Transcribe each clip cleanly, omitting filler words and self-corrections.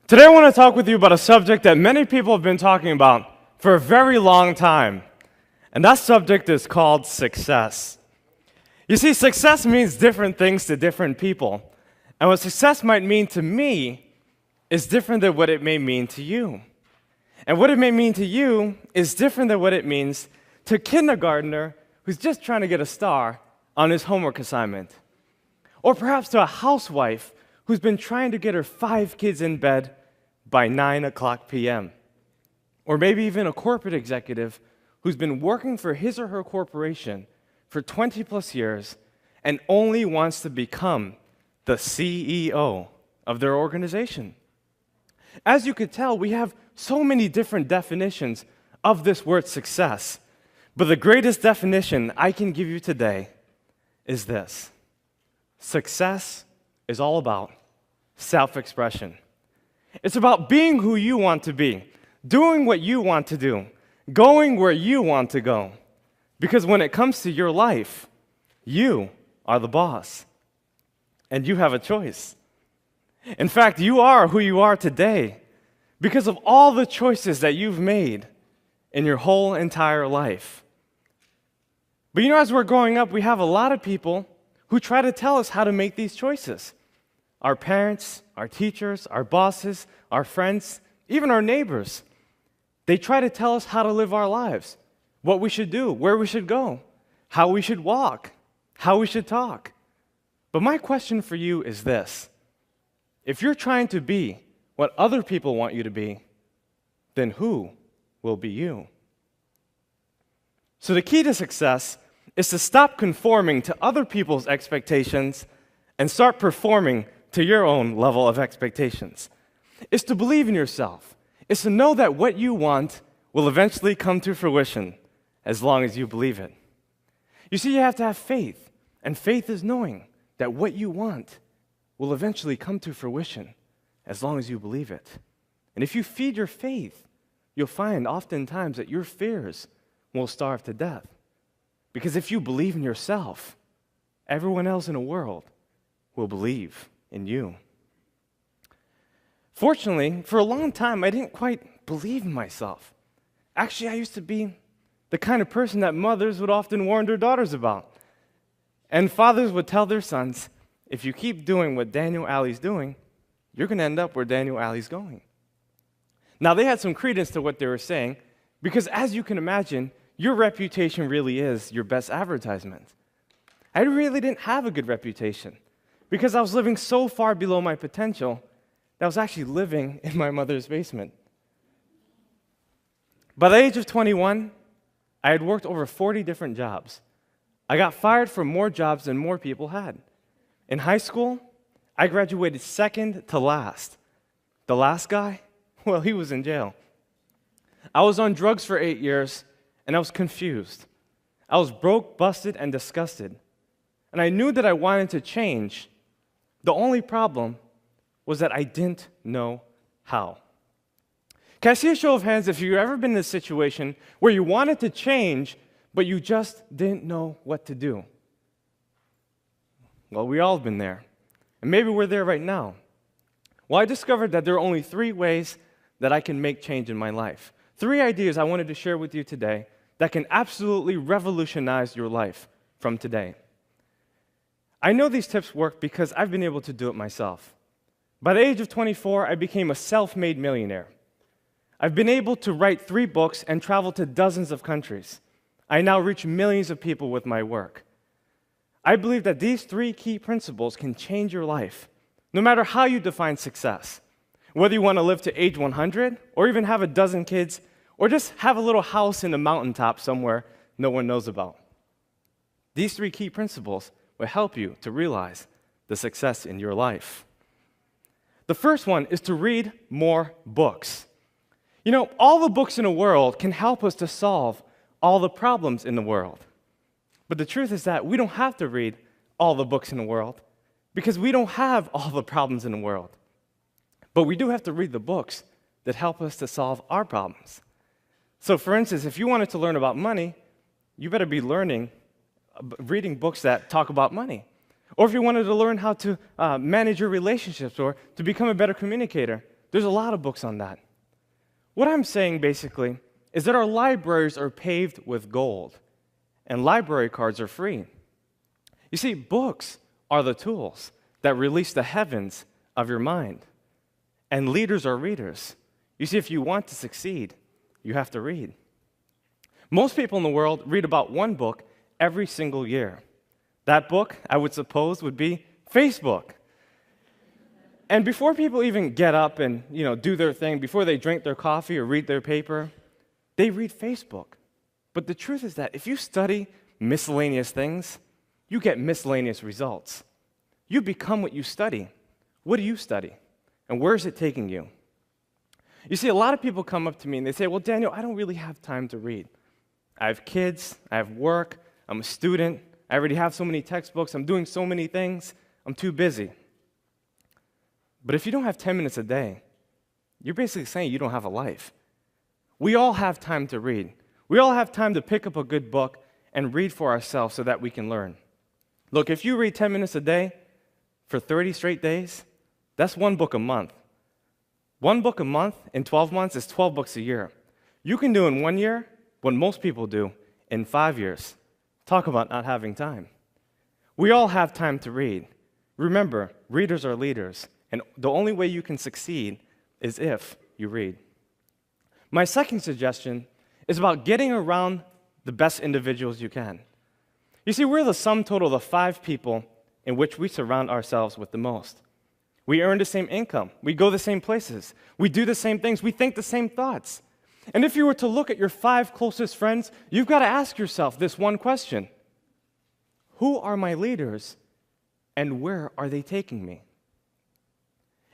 Today I want to talk with you about a subject that many people have been talking about for a very long time, and that subject is called success. You see, success means different things to different people, and what success might mean to me is different than what it may mean to you. And what it may mean to you is different than what it means to a kindergartner who's just trying to get a star on his homework assignment. Or perhaps to a housewife who's been trying to get her 5 kids in bed by 9 o'clock p.m. Or maybe even a corporate executive who's been working for his or her corporation for 20 plus years and only wants to become the CEO of their organization. As you could tell, we have so many different definitions of this word success, but the greatest definition I can give you today is this. Success is all about self-expression. It's about being who you want to be, doing what you want to do, going where you want to go. Because when it comes to your life, you are the boss, and you have a choice. In fact, you are who you are today because of all the choices that you've made in your whole entire life. But as we're growing up, we have a lot of people who try to tell us how to make these choices. Our parents, our teachers, our bosses, our friends, even our neighbors. They try to tell us how to live our lives, what we should do, where we should go, how we should walk, how we should talk. But my question for you is this. If you're trying to be what other people want you to be, then who will be you? So the key to success is to stop conforming to other people's expectations and start performing to your own level of expectations. It's to believe in yourself. It's to know that what you want will eventually come to fruition as long as you believe it. You see, you have to have faith, and faith is knowing that what you want will eventually come to fruition as long as you believe it. And if you feed your faith, you'll find oftentimes that your fears will starve to death. Because if you believe in yourself, everyone else in the world will believe in you. Fortunately, for a long time, I didn't quite believe in myself. Actually, I used to be the kind of person that mothers would often warn their daughters about. And fathers would tell their sons, if you keep doing what Daniel Alley's doing, you're going to end up where Daniel Alley's going. Now, they had some credence to what they were saying, because as you can imagine, your reputation really is your best advertisement. I really didn't have a good reputation, because I was living so far below my potential that I was actually living in my mother's basement. By the age of 21, I had worked over 40 different jobs. I got fired from more jobs than more people had. In high school, I graduated second to last. The last guy, well, he was in jail. I was on drugs for 8 years, and I was confused. I was broke, busted, and disgusted. And I knew that I wanted to change. The only problem was that I didn't know how. Can I see a show of hands if you've ever been in a situation where you wanted to change, but you just didn't know what to do? Well, we all have been there. And maybe we're there right now. Well, I discovered that there are only 3 ways that I can make change in my life. 3 ideas I wanted to share with you today that can absolutely revolutionize your life from today. I know these tips work because I've been able to do it myself. By the age of 24, I became a self-made millionaire. I've been able to write 3 books and travel to dozens of countries. I now reach millions of people with my work. I believe that these 3 key principles can change your life, no matter how you define success. Whether you want to live to age 100, or even have a dozen kids, or just have a little house in the mountaintop somewhere no one knows about. These 3 key principles will help you to realize the success in your life. The first one is to read more books. All the books in the world can help us to solve all the problems in the world. But the truth is that we don't have to read all the books in the world because we don't have all the problems in the world. But we do have to read the books that help us to solve our problems. So for instance, if you wanted to learn about money, you better be reading books that talk about money. Or if you wanted to learn how to manage your relationships or to become a better communicator, There's a lot of books on that. What I'm saying basically is that our libraries are paved with gold, and library cards are free. You see, books are the tools that release the heavens of your mind, and leaders are readers. You see, if you want to succeed, you have to read. Most people in the world read about one book every single year. That book, I would suppose, would be Facebook. And before people even get up and do their thing, before they drink their coffee or read their paper, they read Facebook. But the truth is that if you study miscellaneous things, you get miscellaneous results. You become what you study. What do you study? And where is it taking you? You see, a lot of people come up to me and they say, well, Daniel, I don't really have time to read. I have kids, I have work, I'm a student, I already have so many textbooks, I'm doing so many things, I'm too busy. But if you don't have 10 minutes a day, you're basically saying you don't have a life. We all have time to read. We all have time to pick up a good book and read for ourselves so that we can learn. Look, if you read 10 minutes a day for 30 straight days, that's one book a month. One book a month in 12 months is 12 books a year. You can do in 1 year what most people do in 5 years. Talk about not having time. We all have time to read. Remember, readers are leaders, and the only way you can succeed is if you read. My second suggestion is about getting around the best individuals you can. You see, we're the sum total of the 5 people in which we surround ourselves with the most. We earn the same income. We go the same places. We do the same things. We think the same thoughts. And if you were to look at your 5 closest friends, you've got to ask yourself this one question. Who are my leaders, and where are they taking me?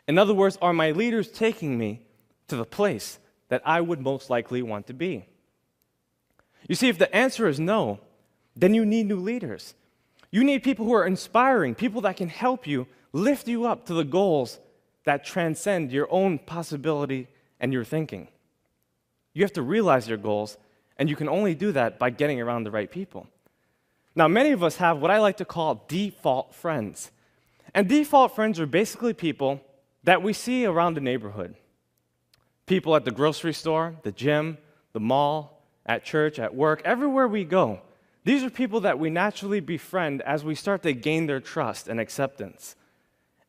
In other words, are my leaders taking me to the place that I would most likely want to be? You see, if the answer is no, then you need new leaders. You need people who are inspiring, people that can help you, lift you up to the goals that transcend your own possibility and your thinking. You have to realize your goals, and you can only do that by getting around the right people. Now, many of us have what I like to call default friends. And default friends are basically people that we see around the neighborhood. People at the grocery store, the gym, the mall, at church, at work, everywhere we go. These are people that we naturally befriend as we start to gain their trust and acceptance.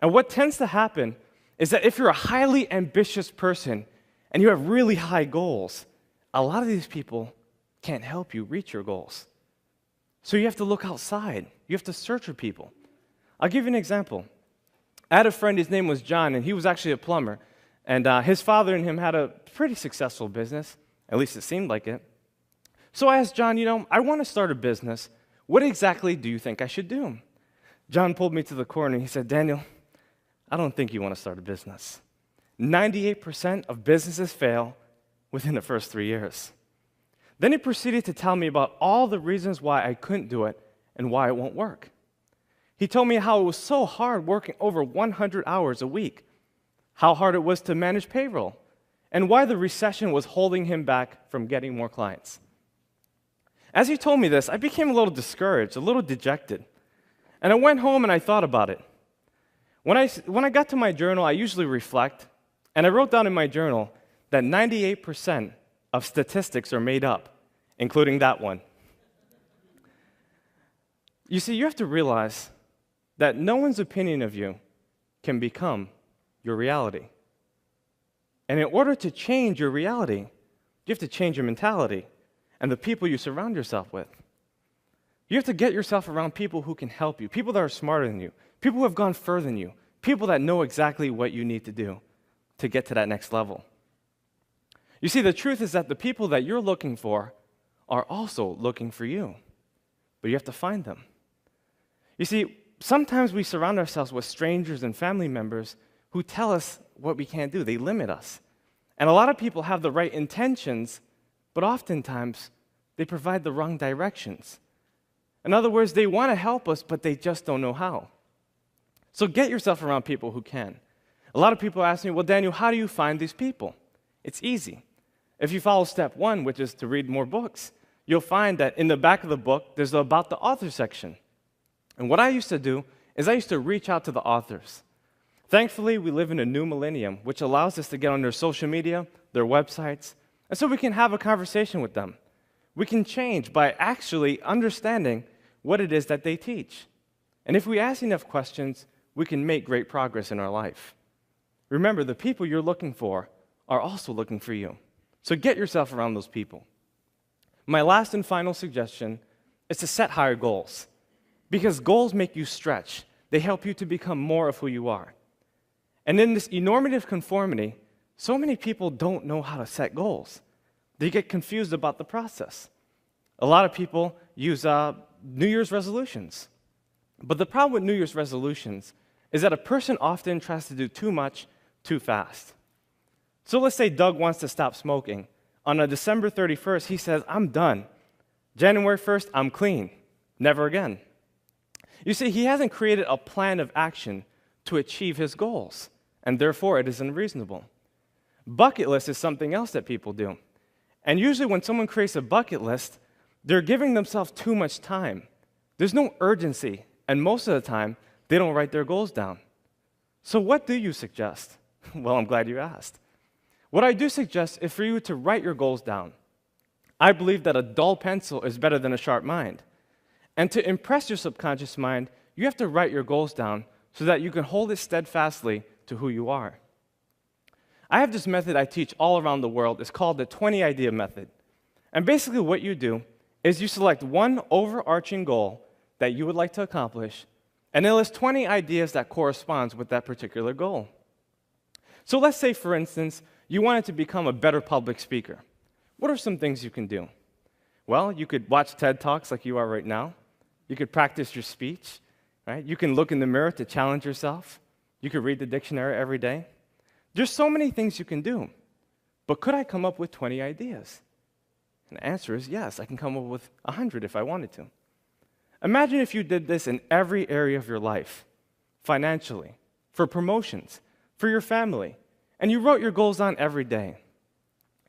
And what tends to happen is that if you're a highly ambitious person and you have really high goals, a lot of these people can't help you reach your goals. So you have to look outside. You have to search for people. I'll give you an example. I had a friend, his name was John, and he was actually a plumber. And his father and him had a pretty successful business, at least it seemed like it. So I asked John, I want to start a business. What exactly do you think I should do? John pulled me to the corner and he said, Daniel, I don't think you want to start a business. 98% of businesses fail within the first 3 years. Then he proceeded to tell me about all the reasons why I couldn't do it and why it won't work. He told me how it was so hard working over 100 hours a week, how hard it was to manage payroll, and why the recession was holding him back from getting more clients. As he told me this, I became a little discouraged, a little dejected. And I went home and I thought about it. When I got to my journal, I usually reflect, and I wrote down in my journal that 98% of statistics are made up, including that one. You see, you have to realize that no one's opinion of you can become your reality. And in order to change your reality, you have to change your mentality and the people you surround yourself with. You have to get yourself around people who can help you, people that are smarter than you, people who have gone further than you, people that know exactly what you need to do to get to that next level. You see, the truth is that the people that you're looking for are also looking for you, but you have to find them. You see, sometimes we surround ourselves with strangers and family members who tell us what we can't do. They limit us. And a lot of people have the right intentions, but oftentimes they provide the wrong directions. In other words, they want to help us, but they just don't know how. So get yourself around people who can. A lot of people ask me, well, Daniel, how do you find these people? It's easy. If you follow step 1, which is to read more books, you'll find that in the back of the book, there's the About the Author section. And what I used to do is I used to reach out to the authors. Thankfully, we live in a new millennium, which allows us to get on their social media, their websites, and so we can have a conversation with them. We can change by actually understanding what it is that they teach. And if we ask enough questions, we can make great progress in our life. Remember, the people you're looking for are also looking for you. So get yourself around those people. My last and final suggestion is to set higher goals. Because goals make you stretch. They help you to become more of who you are. And in this enormative conformity, so many people don't know how to set goals. They get confused about the process. A lot of people use New Year's resolutions. But the problem with New Year's resolutions is that a person often tries to do too much too fast. So let's say Doug wants to stop smoking. On a December 31st, he says, I'm done. January 1st, I'm clean. Never again. You see, he hasn't created a plan of action to achieve his goals, and therefore it is unreasonable. Bucket list is something else that people do. And usually when someone creates a bucket list, they're giving themselves too much time. There's no urgency, and most of the time, they don't write their goals down. So what do you suggest? Well, I'm glad you asked. What I do suggest is for you to write your goals down. I believe that a dull pencil is better than a sharp mind. And to impress your subconscious mind, you have to write your goals down so that you can hold it steadfastly to who you are. I have this method I teach all around the world. It's called the 20 idea method. And basically what you do is you select one overarching goal that you would like to accomplish, and then list 20 ideas that corresponds with that particular goal. So let's say, for instance, you wanted to become a better public speaker. What are some things you can do? Well, you could watch TED Talks like you are right now. You could practice your speech, right? You can look in the mirror to challenge yourself. You could read the dictionary every day. There's so many things you can do. But could I come up with 20 ideas? And the answer is yes, I can come up with 100 if I wanted to. Imagine if you did this in every area of your life, financially, for promotions, for your family, and you wrote your goals down every day.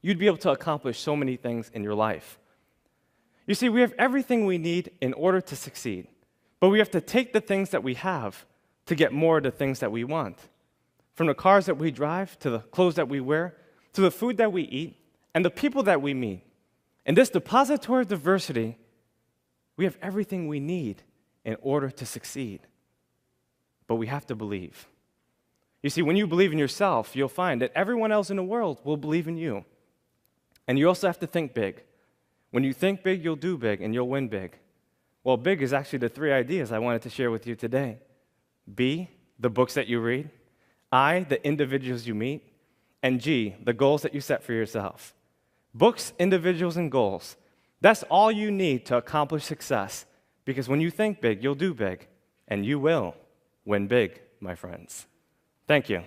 You'd be able to accomplish so many things in your life. You see, we have everything we need in order to succeed, but we have to take the things that we have to get more of the things that we want. From the cars that we drive, to the clothes that we wear, to the food that we eat, and the people that we meet. In this depository of diversity, we have everything we need in order to succeed. But we have to believe. You see, when you believe in yourself, you'll find that everyone else in the world will believe in you. And you also have to think big. When you think big, you'll do big, and you'll win big. Well, big is actually the 3 ideas I wanted to share with you today. B, the books that you read. I, the individuals you meet. And G, the goals that you set for yourself. Books, individuals, and goals. That's all you need to accomplish success. Because when you think big, you'll do big. And you will win big, my friends. Thank you.